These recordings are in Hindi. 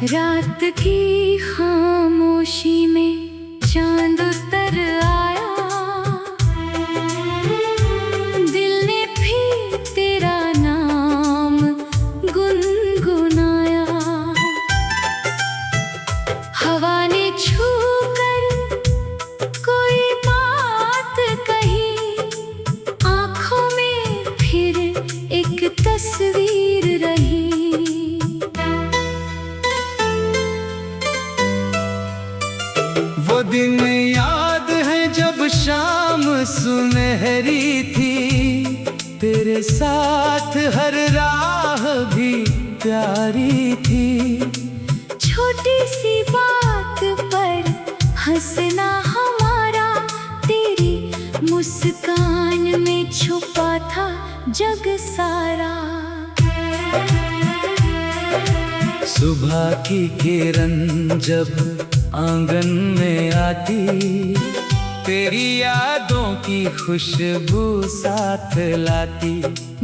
रात की खामोशी में चांद उतर आया, दिल ने भी तेरा नाम गुनगुनाया। हवा ने छू कर कोई बात कही, आंखों में फिर एक तस्वीर रही। वो दिन याद है जब शाम सुनहरी थी, तेरे साथ हर राह भी प्यारी थी। छोटी सी बात पर हंसना हमारा, तेरी मुस्कान में छुपा था जग सारा। सुबह की किरण जब आंगन में आती, तेरी यादों की खुशबू साथ लाती।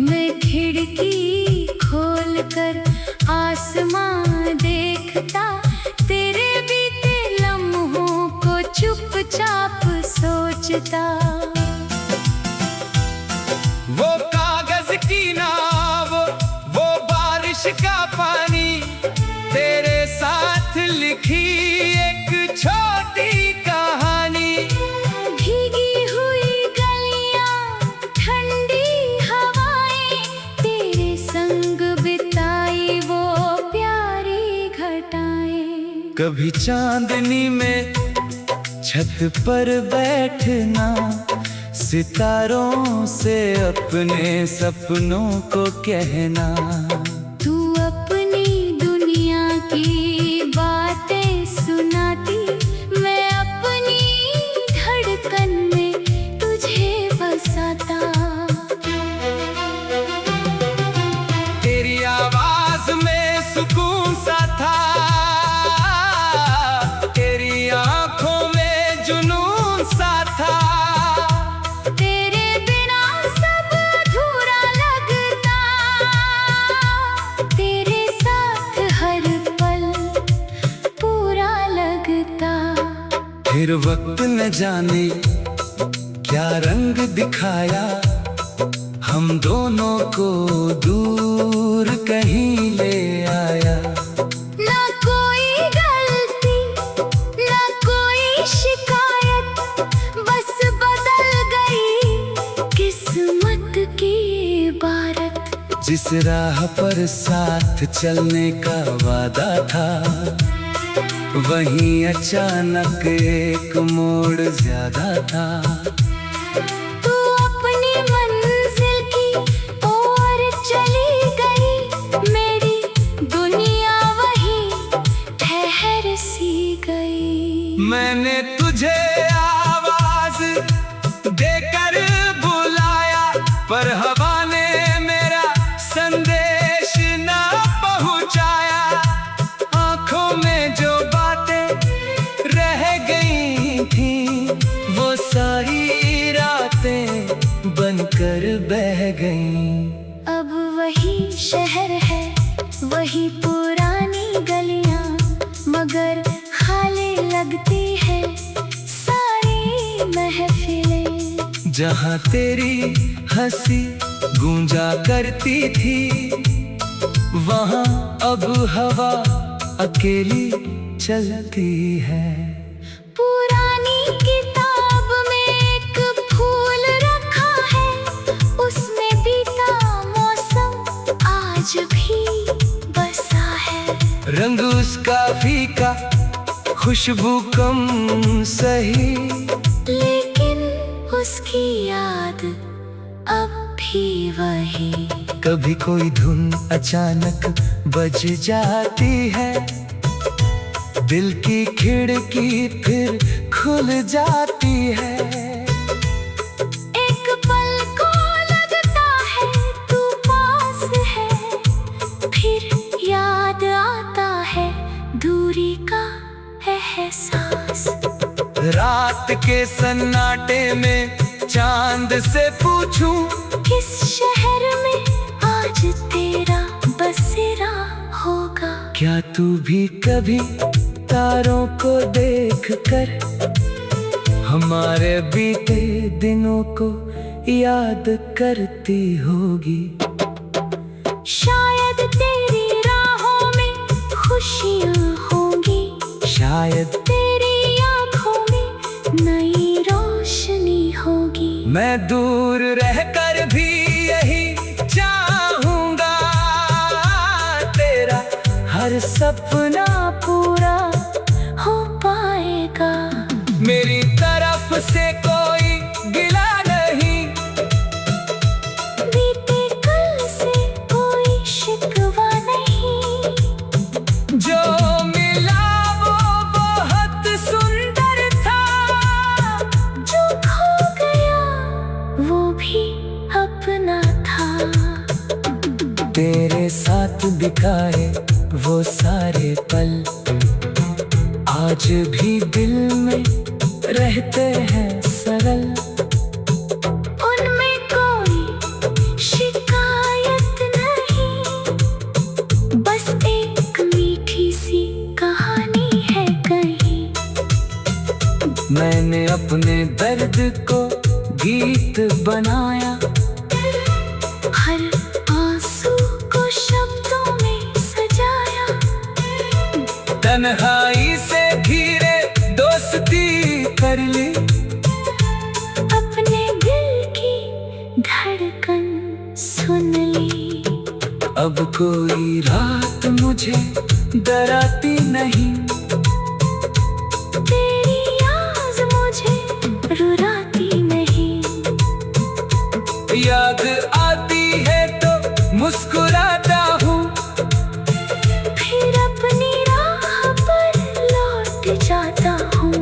मैं खिड़की खोलकर आसमां देखता, तेरे बीते लम्हों को चुपचाप सोचता। वो कागज की नाव, वो बारिश का पानी, तेरे साथ लिखी एक छोटी कहानी। भीगी हुई गलियां, ठंडी हवाएं, तेरे संग बिताई वो प्यारी घटाएं। कभी चांदनी में छत पर बैठना, सितारों से अपने सपनों को कहना। तू अपनी दुनिया की बातें सुनाती, मैं अपनी धड़कन में तुझे बसाता। तेरी आवाज में सुकून सा था, तेरी आंखों में जुनून सा था। तेरे बिना सब अधूरा लगता, तेरे साथ हर पल पूरा लगता। फिर वक्त न जाने क्या रंग दिखाया, हम दोनों को दूर कहीं ले आया। ना कोई गलती, ना कोई शिकायत, बस बदल गई किस्मत की इबारत। जिस राह पर साथ चलने का वादा था, वहीं अचानक एक मोड़ ज्यादा था। तू अपनी मंजिल की ओर चली गई, मेरी दुनिया वहीं ठहर सी गई। मैंने तुझे आवाज देकर बुलाया, पर हवा ने मेरा संदेश ना पहुंचाया। आंखों में जो बातें रह गई थी, वो सारी रातें बनकर बह गईं। अब वही शहर है, वही पुरानी गलियां, मगर खाली लगती है सारी महफिलें। जहाँ तेरी हंसी गूंजा करती थी, वहाँ अब हवा अकेली चलती है। पुरानी किताब में एक फूल रखा है, उसमें बीता मौसम आज भी बसा है। रंग उसका फीका, खुशबू कम सही, लेकिन उसकी याद अब भी वही। कभी कोई धुन अचानक बज जाती है, दिल की खिड़की फिर खुल जाती है। के सन्नाटे में चांद से पूछूं, किस शहर में आज तेरा बसेरा होगा। क्या तू भी कभी तारों को देख कर हमारे बीते दिनों को याद करती होगी। शायद तेरी राहों में खुशियाँ होंगी, शायद तेरी आँखों में नई रोशनी होगी। मैं दूर रहकर भी यही चाहूंगा, तेरा हर सपना पूरा हो पाएगा। मेरी तरफ से कोई गिला नहीं, बीते कल से कोई शिकवा नहीं। जो मिला वो बहुत सुंदर था, जो खो गया वो भी अपना था। तेरे साथ बिताए वो सारे पल आज भी दिल में रहते हैं सरल। उनमें कोई शिकायत नहीं, बस एक मीठी सी कहानी है कहीं। मैंने अपने दर्द को गीत बनाया, हर आंसू को शब्दों में सजाया। तन्हाई से धीरे दोस्ती कर ली, अपने दिल की धड़कन सुन ली। अब कोई रात मुझे डराती नहीं, तेरी याद मुझे रुलाती नहीं। याद आती है तो मुस्कुराता हूँ, फिर अपनी राह पर लौट जाता हूँ।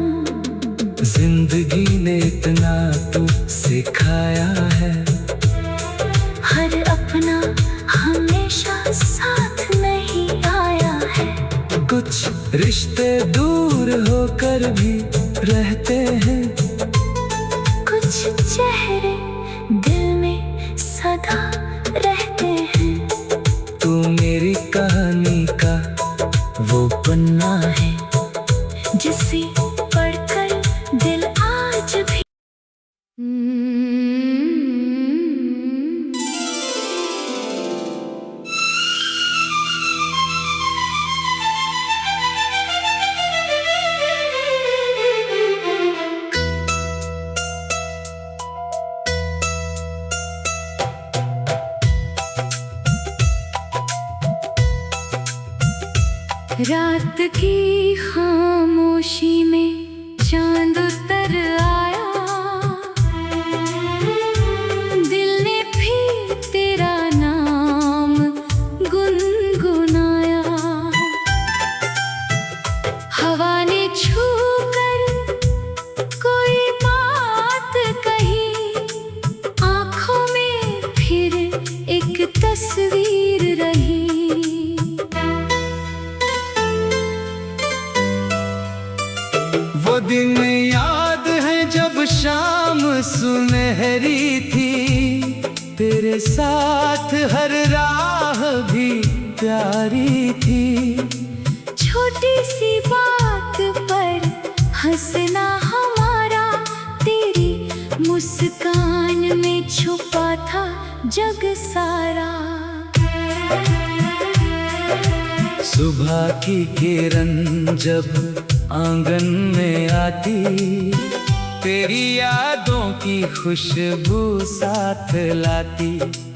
जिंदगी ने इतना तो सिखाया है, हर अपना हमेशा साथ नहीं आया है। कुछ रिश्ते दूर होकर भी रहते हैं, कुछ चेहरे दिल में सदा रहते हैं। तू मेरी कहानी का वो पन्ना है, जिसे पढ़कर दिल आज भी रात की खामोशी में चांद उतर आया। दिल ने फिर तेरा नाम गुनगुनाया। हवा ने छू कर कोई बात कही, आंखों में फिर एक तस्वीर रही। वो दिन याद है जब शाम सुनहरी थी, तेरे साथ हर राह भी प्यारी थी। छोटी सी बात पर हंसना हमारा, तेरी मुस्कान में छुपा था जग सारा। सुबह की किरण जब आंगन में आती, तेरी यादों की खुशबू साथ लाती।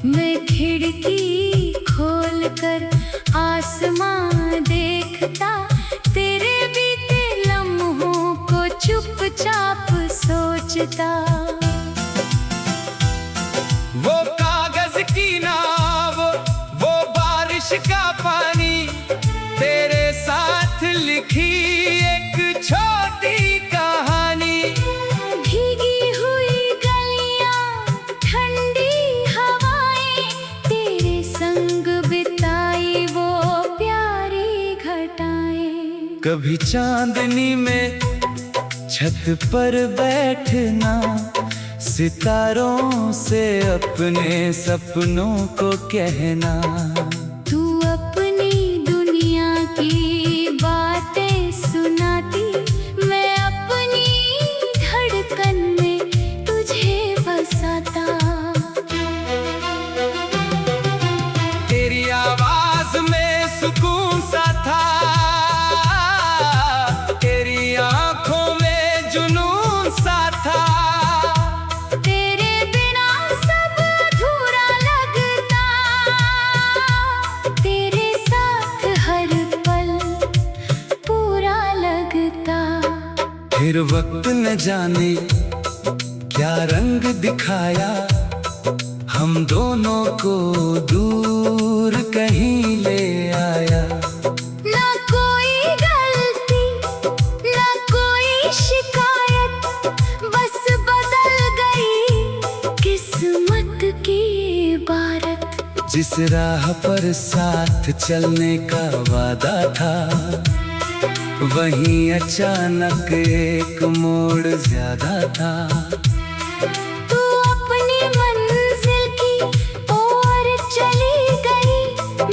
मैं खिड़की खोल कर आसमां देखता, तेरे बीते लम्हों को चुपचाप सोचता। वो कागज की नाव, वो बारिश का पानी, तेरे साथ लिखी एक छोटी कहानी। भीगी हुई गलियां, ठंडी हवाएं, तेरे संग बिताई वो प्यारी घटाएं। कभी चांदनी में छत पर बैठना, सितारों से अपने सपनों को कहना। तू अपनी दुनिया की बातें सुनाती, मैं अपनी धड़कन में तुझे बसाता। तेरी आवाज में सुकून सा था, तेरी आंखों में जुनून सा था। तेरे बिना सब अधूरा लगता, तेरे साथ हर पल पूरा लगता। फिर वक्त न जाने क्या रंग दिखाया, हम दोनों को दूर कहीं ले आया। ना कोई गलती, ना कोई शिकायत, बस बदल गई किस्मत की इबारत। जिस राह पर साथ चलने का वादा था, वहीं अचानक एक मोड़ ज्यादा था। तू अपनी मंजिल की ओर चली गई,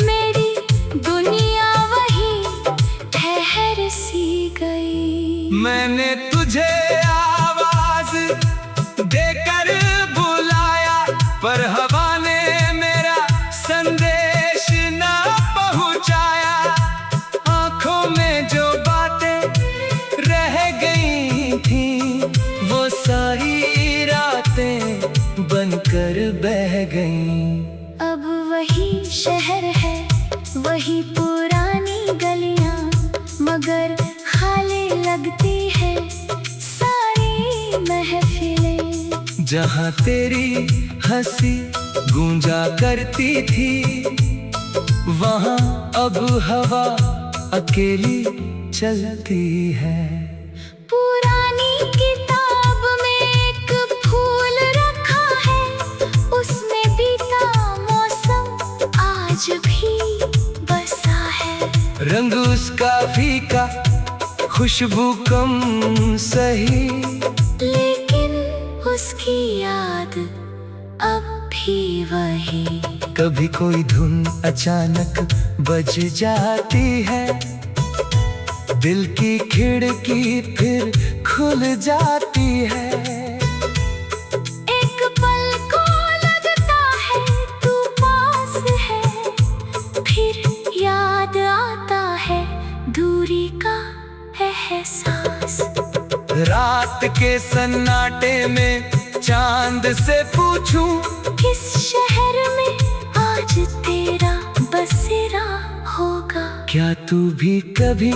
मेरी दुनिया वहीं ठहर सी गई। मैंने तुझे आवाज देकर बुलाया, पर हवा ने मेरा संदेश ना पहुंचाया। आंखों में जो बातें रह गई थी, वो सारी रातें बनकर बह गईं। अब वही शहर है, वही पुरानी गलियां, मगर खाली लगती है सारी महफिलें। जहाँ तेरी हंसी गूंजा करती थी, वहाँ अब हवा अकेली चलती है। पुरानी किताब में एक फूल रखा है, उसमें बीता मौसम आज भी बसा है। रंग उसका फीका, खुशबू कम सही, लेकिन उसकी याद अब भी वही। कभी कोई धुन अचानक बज जाती है, दिल की खिड़की फिर खुल जाती है। एक पल को लगता है तू पास है, फिर याद आता है दूरी का एहसास। रात के सन्नाटे में चांद से पूछूं, किस शहर में आज तेरा बसेरा होगा। क्या तू भी कभी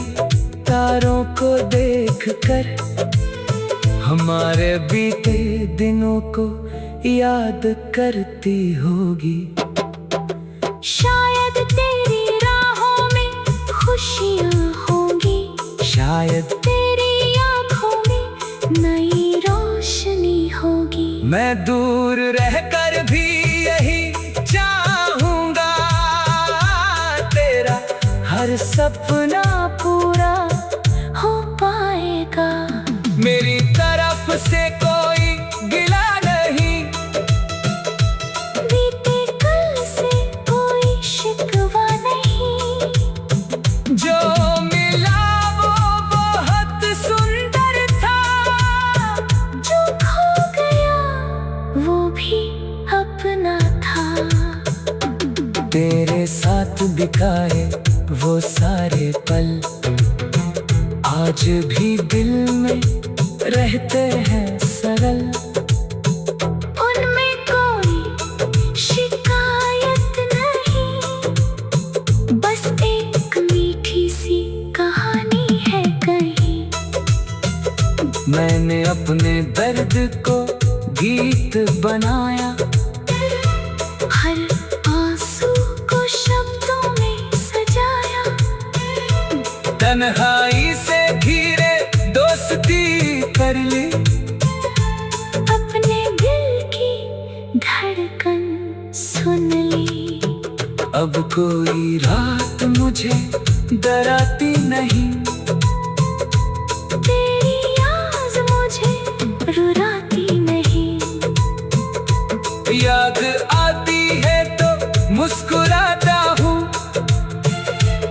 तारों को देख कर हमारे बीते दिनों को याद करती होगी। शायद तेरी राहों में खुशियाँ होंगी, शायद तेरी आँखों में नई रोशनी होगी। मैं दूर रहकर भी यही चाहूंगा, तेरा हर सपना पूरा हो पाएगा। मेरी तरफ से कोई गिला नहीं, बीते कल से कोई शिकवा नहीं। जो मिला वो बहुत सुंदर था, जो खो गया वो भी अपना था। तेरे साथ बिताए वो सारे पल आज भी दिल में रहते हैं सरल। उनमें कोई शिकायत नहीं, बस एक मीठी सी कहानी है कहीं। मैंने अपने दर्द को गीत बनाया, हर आंसू को शब्दों में सजाया। तन्हाई से धीरे दोस्ती कर ली, अपने दिल की धड़कन सुन ली। अब कोई रात मुझे डराती नहीं, तेरी आज़ याद आती है तो मुस्कुराता हूँ,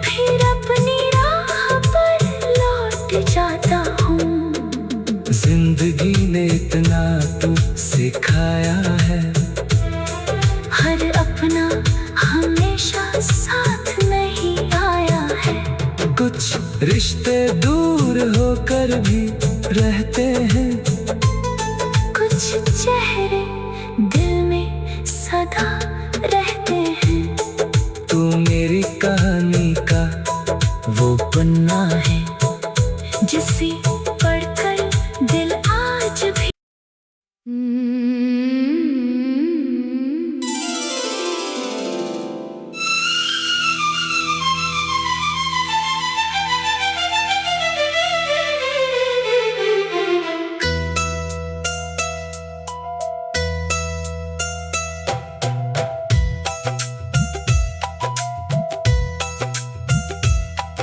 फिर अपनी राह पर लौट जाता हूँ। जिंदगी ने इतना तो सिखाया है, हर अपना हमेशा साथ नहीं आया है। कुछ रिश्ते दूर होकर भी रहते हैं, कुछ चेहरे दिल में सदा रहते हैं। तू मेरी कहानी का वो पन्ना है, जिसे पढ़कर दिल आज भी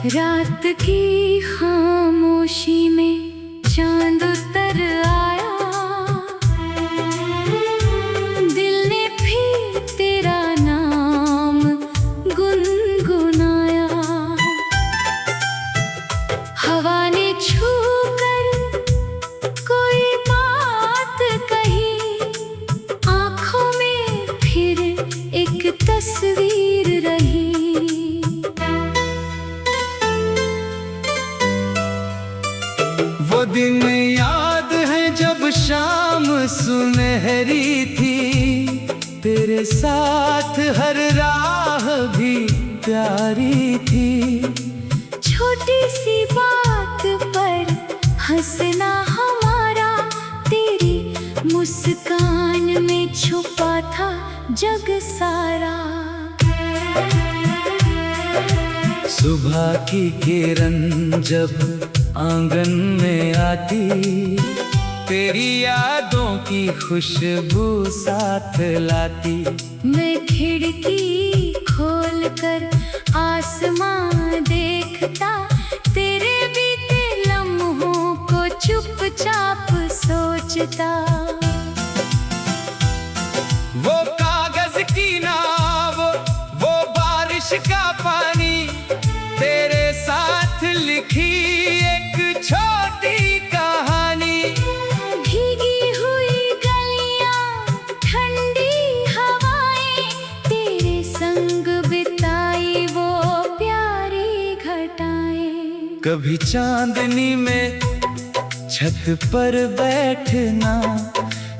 रात की खामोशी में चांद उतर आया, दिल ने भी तेरा नाम गुनगुनाया। हवा ने छू कर कोई बात कही, आंखों में फिर एक तस्वीर रही। वो दिन याद है जब शाम सुनहरी थी, तेरे साथ हर राह भी प्यारी थी। छोटी सी बात पर हंसना हमारा, तेरी मुस्कान में छुपा था जग सारा। सुबह की किरण जब आंगन में आती, तेरी यादों की खुशबू साथ लाती। मैं खिड़की खोलकर आसमां देखता, तेरे बीते लम्हों को चुपचाप सोचता। वो कागज की नाव, वो बारिश का पानी, तेरे साथ लिखी एक छोटी कहानी। भीगी हुई गलियां, ठंडी हवाएं, तेरे संग बिताई वो प्यारी घटाएं। कभी चांदनी में छत पर बैठना,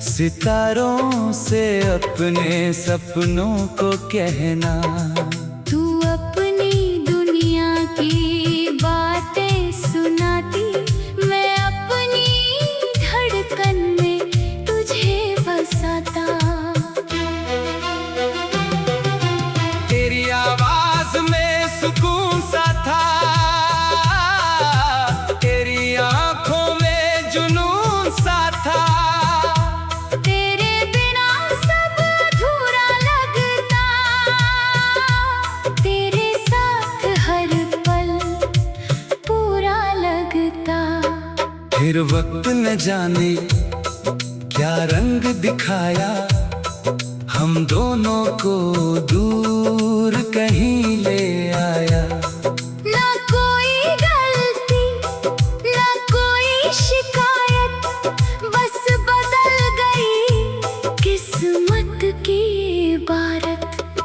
सितारों से अपने सपनों को कहना। तू अपनी दुनिया की बातें सुनाती, मैं अपनी धड़कन में तुझे बसाता। तेरी आवाज में सुकून सा था, तेरी आंखों में जुनून सा था। तेरे बिना सब अधूरा लगता, तेरे साथ हर पल पूरा लगता। फिर वक्त न जाने क्या रंग दिखाया, हम दोनों को दूर कहीं ले आया। ना कोई गलती, ना कोई शिकायत, बस बदल गई किस्मत की इबारत।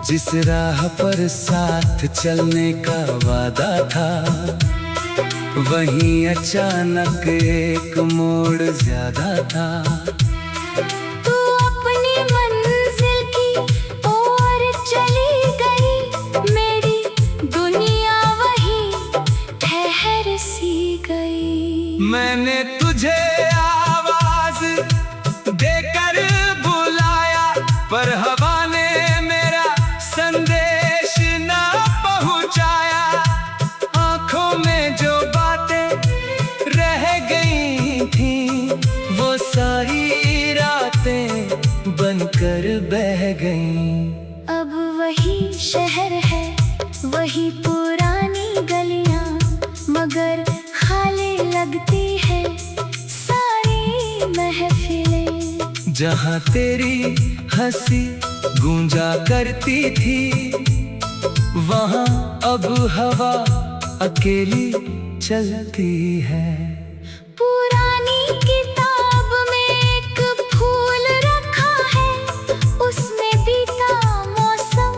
जिस राह पर साथ चलने का वादा था, वहीं अचानक एक मोड़ ज्यादा था। तू अपनी मंजिल की ओर चली गई, मेरी दुनिया वहीं ठहर सी गई। मैंने तुझे आवाज देकर बुलाया, पर हवा ने मेरा संदेश ना पहुंचाया। आंखों में जो बातें रह गई थी, वो सारी रातें बनकर बह गईं। अब वही शहर है, वही पुरानी गलियां, मगर खाली लगती है सारी महफिलें। जहाँ तेरी हंसी गूंजा करती थी, वहाँ अब हवा अकेली चलती है। पुरानी किताब में एक फूल रखा है, उसमें बीता मौसम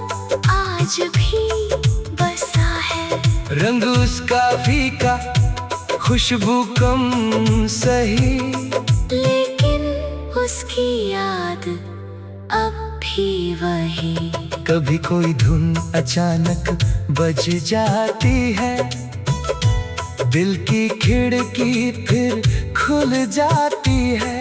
आज भी बसा है। रंग उसका फीका, खुशबू कम सही, लेकिन उसकी याद अब भी वही। कभी कोई धुन अचानक बज जाती है, दिल की खिड़की फिर खुल जाती है।